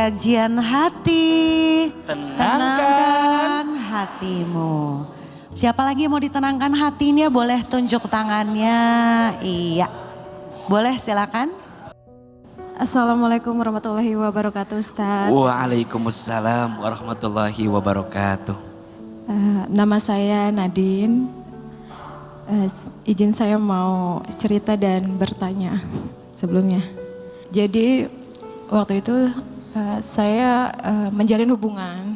kajian hati. Tenangkan hatimu. Siapa lagi mau ditenangkan hatinya boleh tunjuk tangannya. Iya. Boleh silakan. Assalamualaikum warahmatullahi wabarakatuh Ustaz. Waalaikumsalam warahmatullahi wabarakatuh. Nama saya Nadine. Izin saya mau cerita dan bertanya sebelumnya. Jadi waktu itu saya menjalin hubungan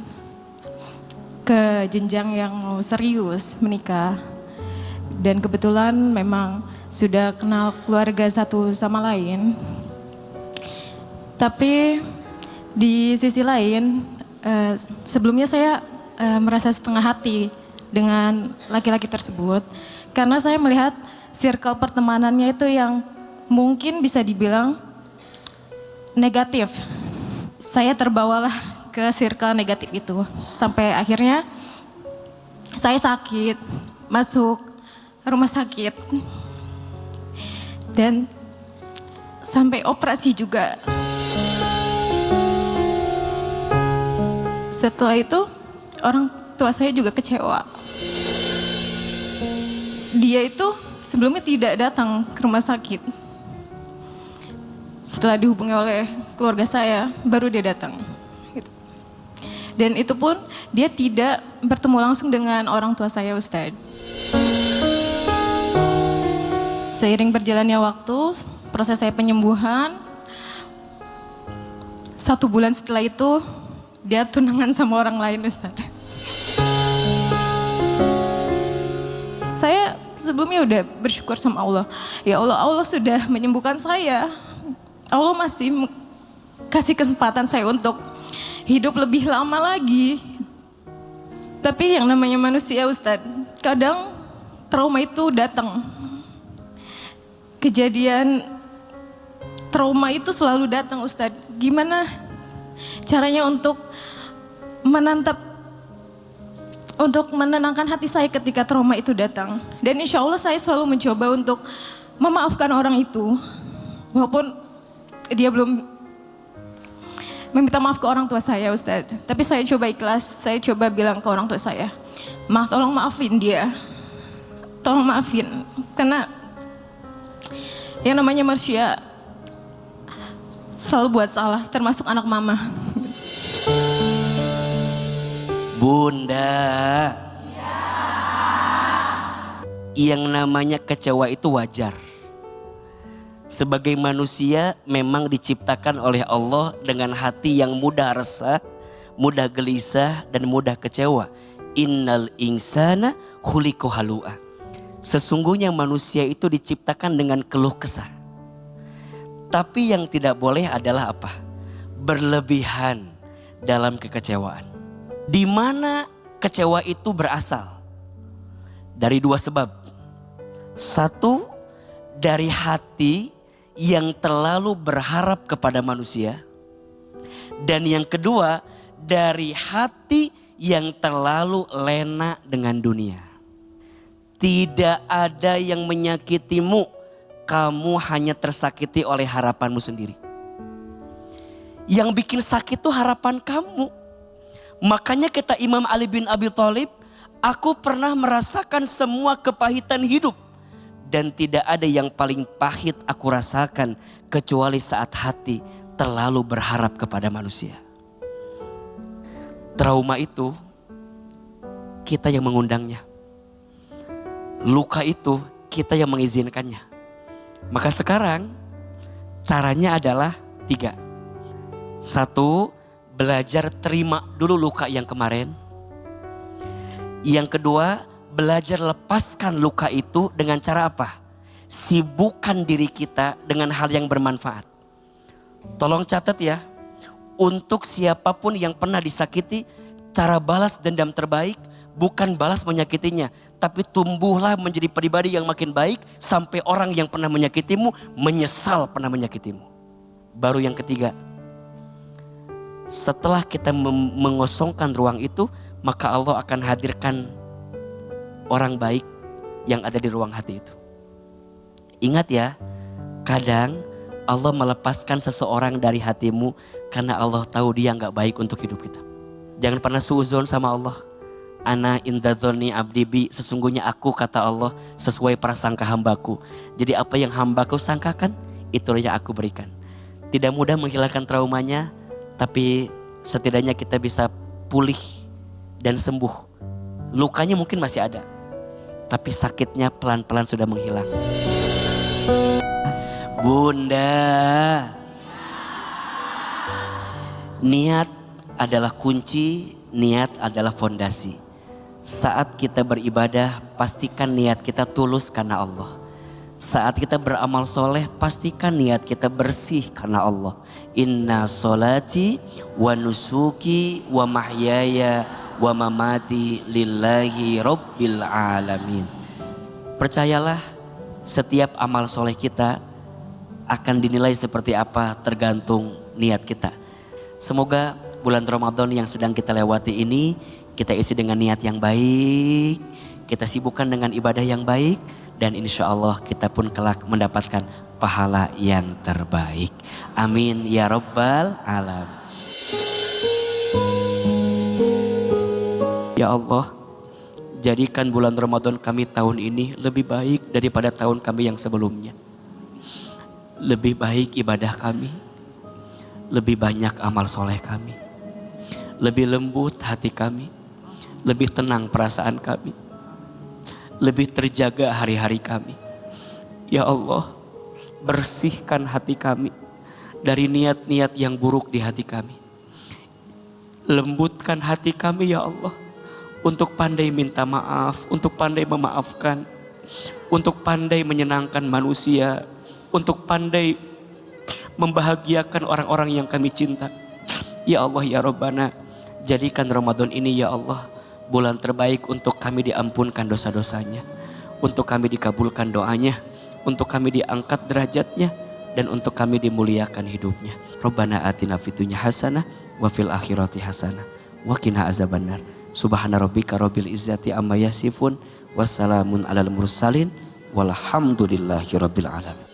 ke jenjang yang mau serius menikah. Dan kebetulan memang sudah kenal keluarga satu sama lain. Tapi di sisi lain sebelumnya saya merasa setengah hati dengan laki-laki tersebut. Karena saya melihat circle pertemanannya itu yang mungkin bisa dibilang negatif. Saya terbawalah ke circle negatif itu. Sampai akhirnya saya sakit, masuk rumah sakit. Dan sampai operasi juga. Setelah itu orang tua saya juga kecewa. Dia itu sebelumnya tidak datang ke rumah sakit. Setelah dihubungi oleh keluarga saya, baru dia datang. Dan itu pun dia tidak bertemu langsung dengan orang tua saya, Ustadz. Seiring berjalannya waktu, proses saya penyembuhan, 1 bulan setelah itu, dia tunangan sama orang lain, Ustadz. Saya sebelumnya udah bersyukur sama Allah. Ya Allah, Allah sudah menyembuhkan saya. Allah masih kasih kesempatan saya untuk hidup lebih lama lagi. Tapi yang namanya manusia, Ustadz, kadang trauma itu datang. Kejadian trauma itu selalu datang, Ustadz. Gimana caranya untuk menenangkan hati saya ketika trauma itu datang. Dan insya Allah saya selalu mencoba untuk memaafkan orang itu. Walaupun dia belum meminta maaf ke orang tua saya, Ustadz. Tapi saya coba ikhlas, saya coba bilang ke orang tua saya, tolong maafin dia. Tolong maafin. Karena yang namanya manusia selalu buat salah, termasuk anak mama. Bunda, yang namanya kecewa itu wajar. Sebagai manusia memang diciptakan oleh Allah dengan hati yang mudah resah, mudah gelisah, dan mudah kecewa. Innal insana khuliqa halu'a. Sesungguhnya manusia itu diciptakan dengan keluh kesah. Tapi yang tidak boleh adalah apa? Berlebihan dalam kekecewaan. Di mana kecewa itu berasal? Dari 2 sebab. 1, dari hati yang terlalu berharap kepada manusia. Dan yang kedua, dari hati yang terlalu lena dengan dunia. Tidak ada yang menyakitimu, kamu hanya tersakiti oleh harapanmu sendiri. Yang bikin sakit itu harapan kamu. Makanya kata Imam Ali bin Abi Thalib, aku pernah merasakan semua kepahitan hidup. Dan tidak ada yang paling pahit aku rasakan kecuali saat hati terlalu berharap kepada manusia. Trauma itu kita yang mengundangnya. Luka itu kita yang mengizinkannya. Maka sekarang caranya adalah 3. 1, belajar terima dulu luka yang kemarin. Yang kedua, belajar lepaskan luka itu dengan cara apa? Sibukkan diri kita dengan hal yang bermanfaat. Tolong catat ya, untuk siapapun yang pernah disakiti, cara balas dendam terbaik bukan balas menyakitinya, tapi tumbuhlah menjadi pribadi yang makin baik sampai orang yang pernah menyakitimu menyesal pernah menyakitimu. Baru yang ketiga, setelah kita mengosongkan ruang itu, maka Allah akan hadirkan orang baik yang ada di ruang hati itu. Ingat ya, kadang Allah melepaskan seseorang dari hatimu Karena Allah tahu dia nggak baik untuk hidup kita. Jangan pernah suuzon sama Allah. Ana indadzoni abdi bi, sesungguhnya aku kata Allah sesuai prasangka hambaku. Jadi apa yang hambaku sangkakan, itulah yang aku berikan. Tidak mudah menghilangkan traumanya, tapi setidaknya kita bisa pulih dan sembuh. Lukanya mungkin masih ada, tapi sakitnya pelan-pelan sudah menghilang. Bunda, niat adalah kunci, niat adalah fondasi. Saat kita beribadah, pastikan niat kita tulus karena Allah. Saat kita beramal soleh, pastikan niat kita bersih karena Allah. Inna solati wa nusuki wa mahyaya wa mamati lillahi rabbil alamin. Percayalah, setiap amal soleh kita akan dinilai seperti apa tergantung niat kita. Semoga bulan Ramadan yang sedang kita lewati ini kita isi dengan niat yang baik, kita sibukkan dengan ibadah yang baik, dan insya Allah kita pun kelak mendapatkan pahala yang terbaik. Amin ya Rabbal Alamin. Ya Allah, jadikan bulan Ramadan kami tahun ini lebih baik daripada tahun kami yang sebelumnya. Lebih baik ibadah kami, lebih banyak amal soleh kami, lebih lembut hati kami, lebih tenang perasaan kami, lebih terjaga hari-hari kami. Ya Allah, bersihkan hati kami dari niat-niat yang buruk di hati kami. Lembutkan hati kami ya Allah, untuk pandai minta maaf, untuk pandai memaafkan, untuk pandai menyenangkan manusia, untuk pandai membahagiakan orang-orang yang kami cinta. Ya Allah ya Rabbana, jadikan Ramadan ini ya Allah bulan terbaik untuk kami diampunkan dosa-dosanya, untuk kami dikabulkan doanya, untuk kami diangkat derajatnya, dan untuk kami dimuliakan hidupnya. Rabbana atina fid dunya hasanah wa fil akhirati hasanah wa qina azabannar. Subhana rabbika rabbil izzati amma yasifun, wassalamun alal mursalin, walhamdulillahi rabbil alamin.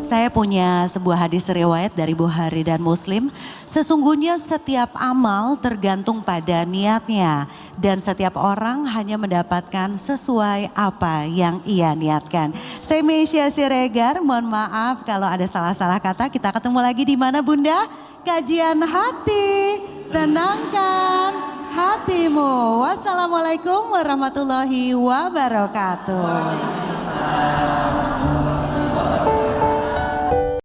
Saya punya sebuah hadis riwayat dari Bukhari dan Muslim. Sesungguhnya setiap amal tergantung pada niatnya. Dan setiap orang hanya mendapatkan sesuai apa yang ia niatkan. Saya Meisya Siregar, mohon maaf kalau ada salah-salah kata. Kita ketemu lagi di mana Bunda? Kajian hati, tenangkan hatimu. Wassalamualaikum warahmatullahi wabarakatuh.